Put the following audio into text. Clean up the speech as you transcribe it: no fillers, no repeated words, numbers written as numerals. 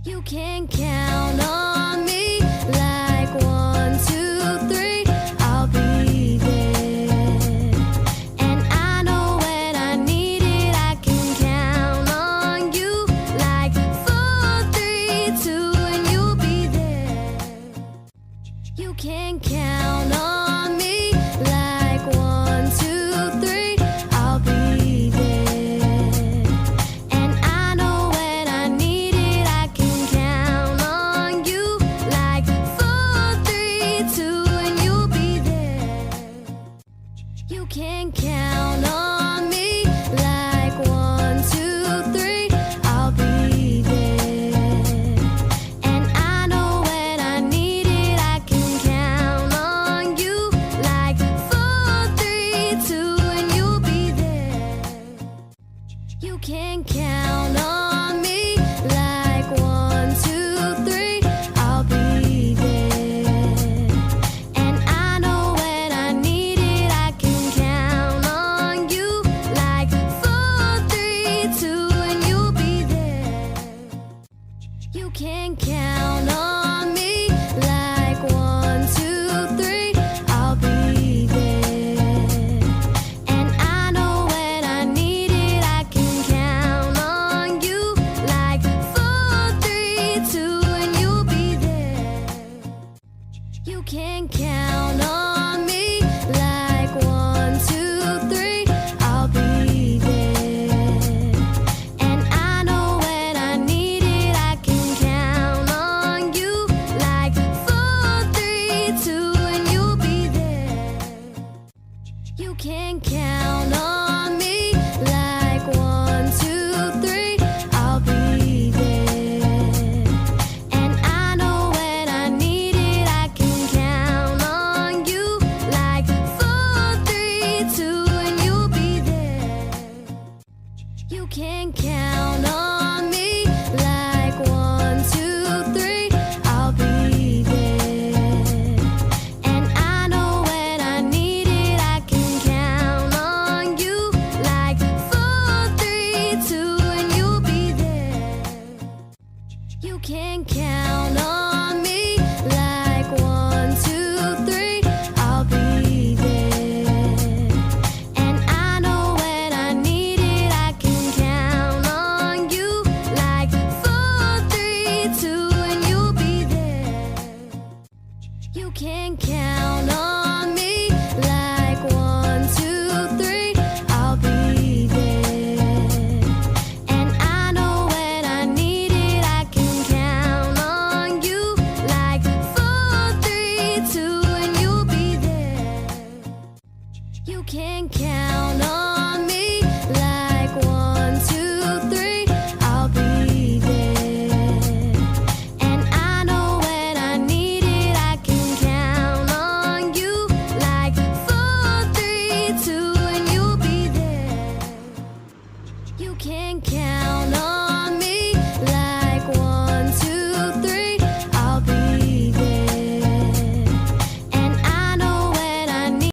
You can count on me like 1, 2, 3. I'll be there. And I know when I need it, I can count on you like 4, 3, 2, and you'll be there. You can count on me like 1, 2, 3. I'll be there. And I know when I need it, I can count on you like 4, 3, 2, and you'll be there. You can count on me like 1, 2, 3. I'll be there. And I know when I need it, I can count on you like 4, 3, 2, and you'll be there. You can count on me like 1, 2, 3. I'll be there. And I know when I need it, I can count on you like 4, 3, 2, and you'll be there. You can count on me like 1, 2, 3. I'll be there. And I know when I need it, I can count on you like 4, 3, 2, and you'll be there. You can count on me like 1, 2, 3. I'll be there. And I know when I need it, I can count on you like 4, 3, 2, and you'll be there. You can count on me like 1, 2, 3. I'll be there. And I know when I need it, I can count on you like 4, 3, 2, and you'll be there. You can count on me like 1, 2, 3. I'll be there. And I know when I need it, I can count on you like 4, 3, 2, and you'll be there. You can count on me like 1, 2, 3. I'll be there. And I know when I need it, I can count on you like 4, 3, 2, and you'll be there. You can count on me like 1, 2, 3. I'll be there. And I know when I need it, I can count on you like 4, 3, 2, and you'll be there. You can count on me like 1, 2, 3. I'll be there. And I know when I need it, I can count on you like 4, 3, 2, and you'll be there. You can count on